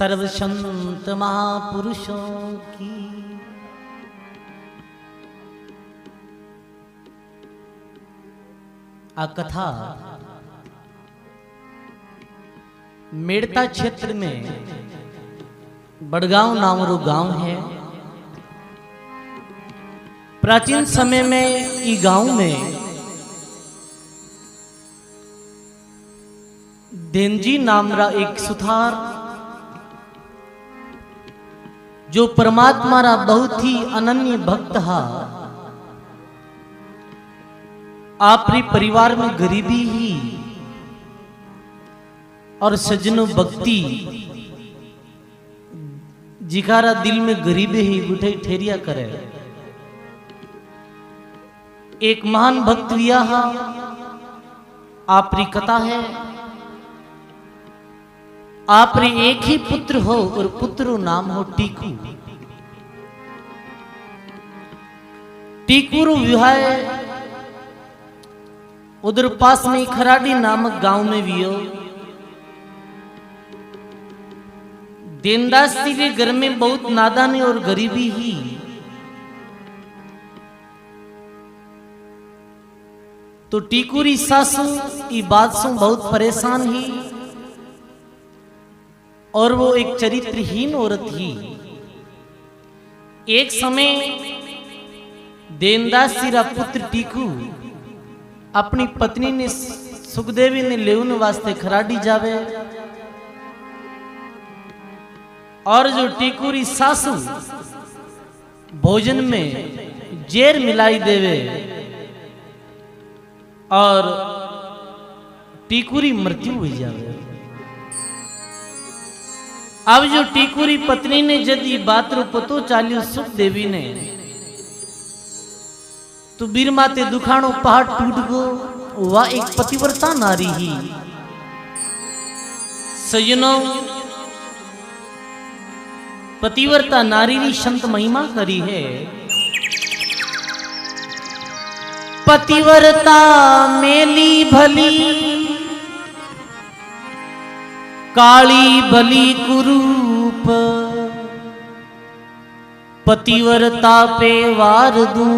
सर्व संत महापुरुषों की आ कथा मेड़ता क्षेत्र में बड़गांव नामरो गांव है। प्राचीन समय में ई गांव में देनजी नामरा एक सुथार जो परमात्मा रा बहुत ही अनन्य भक्त हा। आपरी परिवार में गरीबी ही और सज्जनों भक्ति जिकारा दिल में गरीबी ही उठे ठेरिया करे। एक महान भक्त लिया हा। आपरी कथा है। आपरे एक ही पुत्र हो और पुत्र नाम हो टीकू। टीकू विवाह उधर पास में खराड़ी नामक गांव में वियो। देनदास जी के घर में बहुत नादानी और गरीबी ही। तो टीकूरी सासू ई बात से बहुत परेशान ही और वो एक चरित्रहीन औरत ही। एक समय देनदास जी रा पुत्र टीकू अपनी पत्नी ने सुखदेवी ने लेवन वास्ते खराडी जावे और जो टीकूरी सासू भोजन में जेर मिलाई देवे और टीकूरी मृत्यु हो जावे। अब जो टीकूरी पत्नी ने यदि बात रो पतो चालियो सुख देवी ने तो बीर माते दुखाणो पहाड़ टूट गो। वह एक पतिव्रता नारी ही। सजनों पतिव्रता नारी री संत महिमा करी है। पतिव्रता मेली भली काली बली कुरूप पतिव्रता पे वार दूं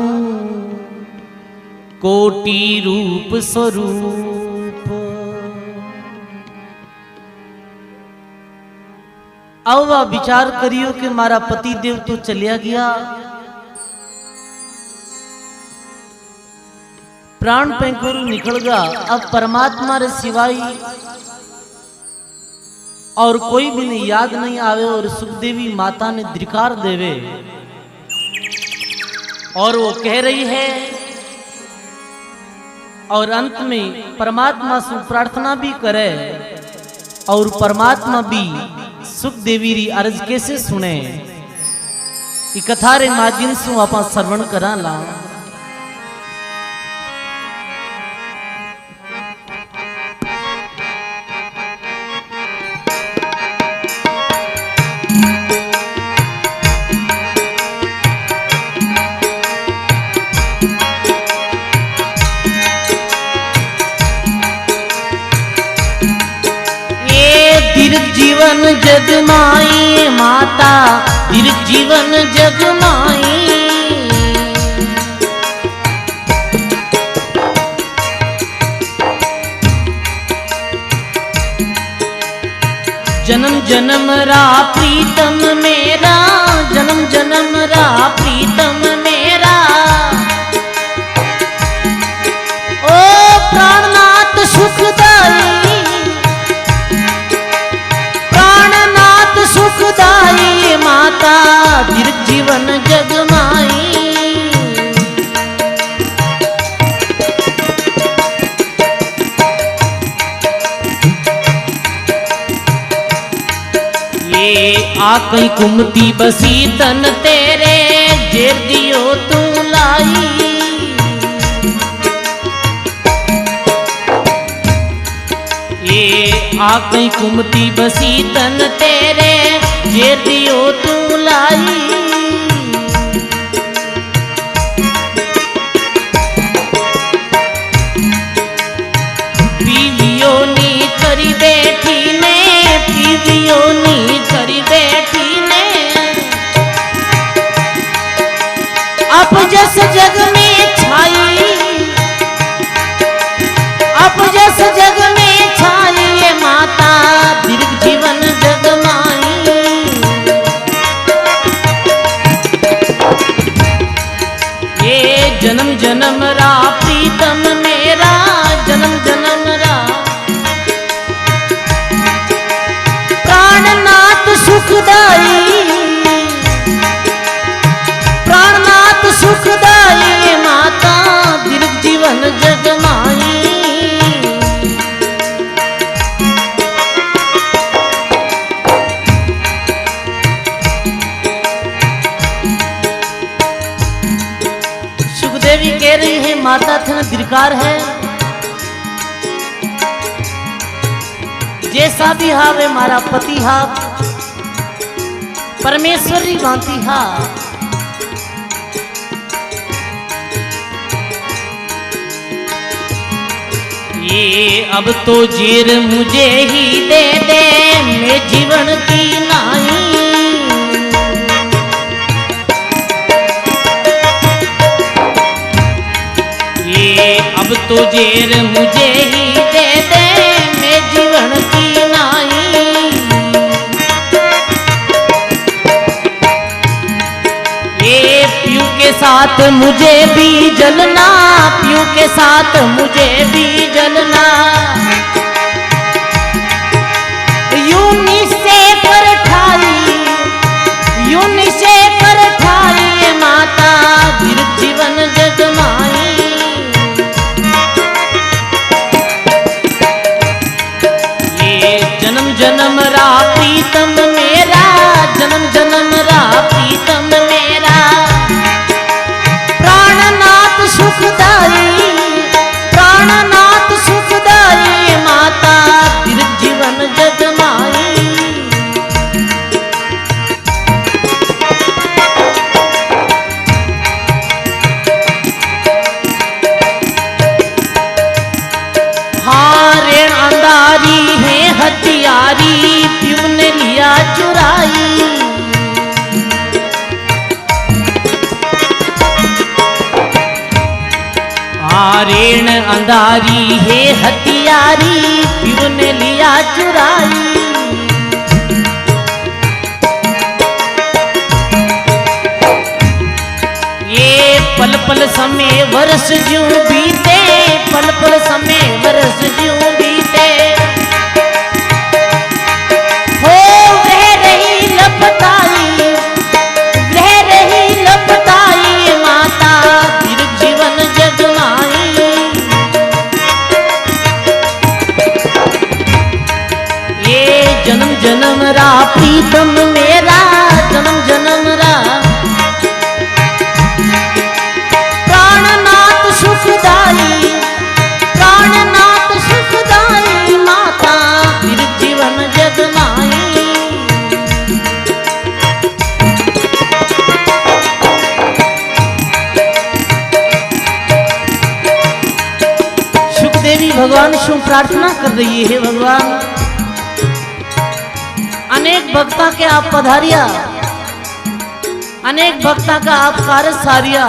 कोटि रूप स्वरूप। अब वह विचार करियो कि मारा पति देव तो चलिया गया। प्राण पैंकुरु निकल गया। अब परमात्मा रे सिवाय और कोई भी नहीं याद नहीं आवे और सुखदेवी माता ने धिक्कार देवे और वो कह रही है और अंत में परमात्मा से प्रार्थना भी करे और परमात्मा भी सुखदेवी री अर्ज कैसे सुने। ई कथा रे माध्यम से आप श्रवण करा ला। जीवन जगमाई माता दीर्घ जीवन जगमाई। जन्म जन्म रा प्रीतम मेरा जन्म जन्म रा प्रीतम मेरा। ओ प्राणनाथ सुखदाई सुखदाई माता दीर्घ जीवन जगमाई। ये आकई कुमती बसी तन तेरे जेर दियो तू लाई। ये आकई कुमती बसी तन तेरे जे दियो तू लाई। पीवियो नी करी बैठी ने पीवियो नी करी कह रही है माता थन दिरकार है, जैसा भी हा वे मारा पति हा, परमेश्वरी भांति हा। ये अब तो जीर मुझे ही दे दे, मैं जीवन की नाई। ये अब तो जीर मुझे ही दे दे, मैं जीवन की नाई। ये पीऊ के साथ मुझे भी जलना, पीऊ के साथ मुझे भी जलना। यूं निशे पर ठाई, यूं निशे पर ठाई माता, फिर जीवन जगमाई। ये जन्म जन्म रा प्रीतम मेरा, जन्म जन्म रा प्रीतम मेरा। प्राणनाथ सुखदाई, प्राणनाथ सुखदाई माता, फिर जीवन जगमाई। हारे अंधारी है हथियारी, पीऊ ने लिया चुराई। हारेण अंधारी है हथियारी, पीऊ ने लिया चुराई। ये पल पल समय वर्ष ज्यों बीते, पल पल समय वर्ष ज्यों बीते। हो रह रही लपटाई, रह रही लपटाई माता, फिर जीवन जगमाई। ये जन्म जन्म रा प्रीतम मेरा, जन्म जन्म रा। प्राणनाथ सुखदाई, प्राणनाथ सुखदाई माता, फिर जीवन जगमाई। सुखदेवी भगवान से प्रार्थना कर रही है, भगवान अनेक भक्ता के आप पधारिया, अनेक भक्ता का आप कार्य सारिया।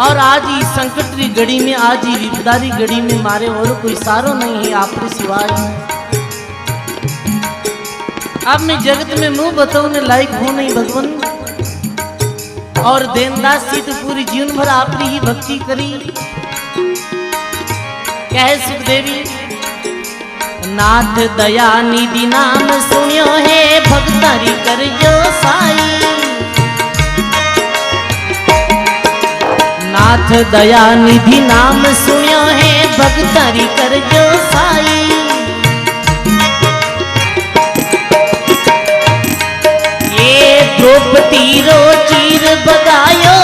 और आज ही संकट की घड़ी में, आज ही विपदारी घड़ी में मारे और कोई सारो नहीं है आपके सिवाय। अब मैं जगत में मुंह बताने लायक हूं नहीं भगवान। और देनदास जी तो पूरी जीवन भर आपकी ही भक्ति करी। क्या है सुखदेवी? नाथ दया निधि नाम सुनियो है, भक्तारी कर जो साई। नाथ दया निधि नाम सुनियो है, भक्तारी कर जो साई। ये द्रौपदी रो चीर बदायो,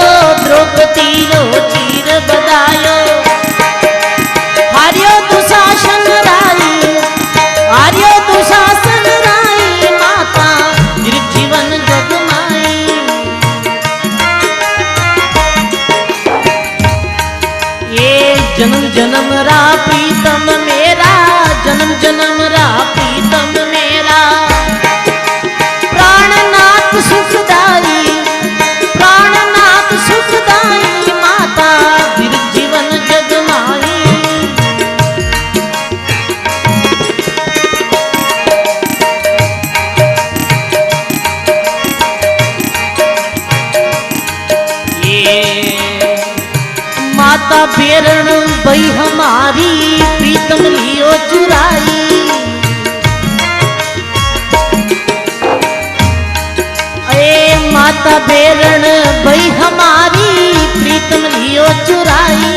द्रौपदी रो चीर बदायो। हारियो दुशासन राई, हारियो दुशासन राई माता, फिर जीवन जगमाई। ये जन्म जन्म रा प्रीतम मेरा, जन्म जन्म रा प्रीतम मेरा। प्राणनाथ सुखदाई, प्राणनाथ सुखदाई माता, फिर जीवन जगमाई। माता बेरण बई हमारी, प्रीतम लियो चुराई। अरे माता बेरण बई हमारी, प्रीतम लियो चुराई।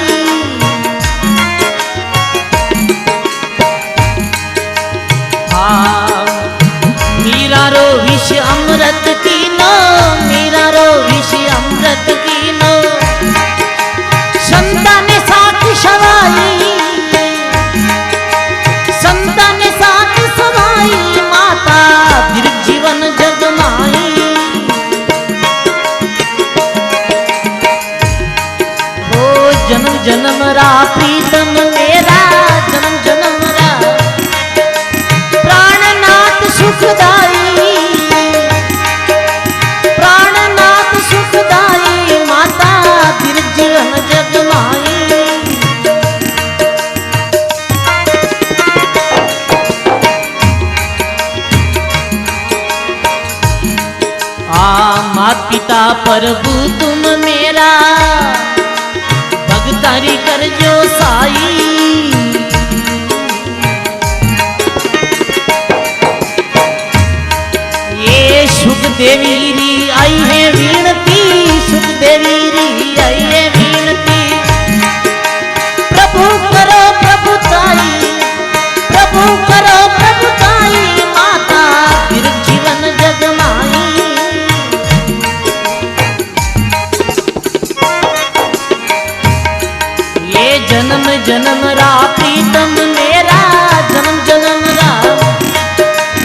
मीरा रो विष अमृत कीनो, मीरा रो विष अमृत कीनो। मात पिता प्रभु तुम मेरा भगतारी कर जो साई। ये सुख देवी री आई है विनती, सुख देवी री आई है विनती। प्रभु करो प्रभुताई, प्रभु करो प्रभुताई, माता फिर जीवन जगमाई। ये जन्म जन्म रा प्रीतम मेरा, जन्म जन्म रा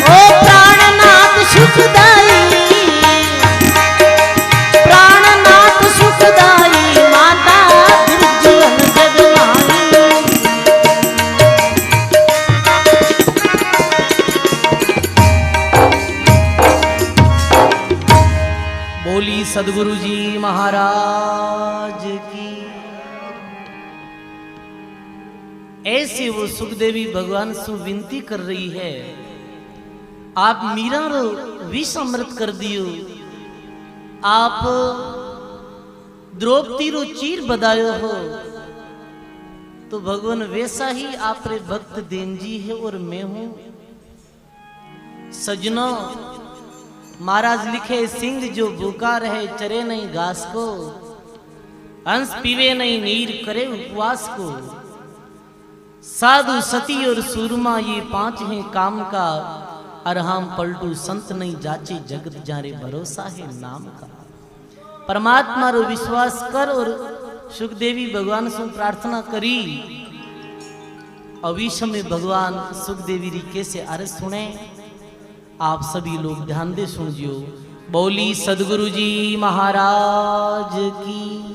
ओ प्राणनाथ सुखदाई, प्राणनाथ सुखदाई, माता फिर जीवन जगमाई। बोली सदगुरु जी महाराज की। ऐसे वो सुखदेवी भगवान से विनती कर रही है, आप मीरा रो विष अमृत कर दियो, आप द्रौपदी रो चीर बदायो हो, तो भगवान वैसा ही आप रे भक्त देन जी है और मैं हूं। सजनों, महाराज लिखे सिंह जो भूखा रहे चरे नहीं घास को, हंस पीवे नहीं नीर करे उपवास को। साधु सती और सूरमा ये पांच हैं काम का, अरहम पलटू संत नहीं जाचे जगत जारे भरोसा है नाम का। परमात्मा रो विश्वास कर और सुखदेवी भगवान से प्रार्थना करी। अविश्व में भगवान सुखदेवी री कैसे अर्ज सुने, आप सभी लोग ध्यान दे सुन जियो। बोली सदगुरु जी महाराज की।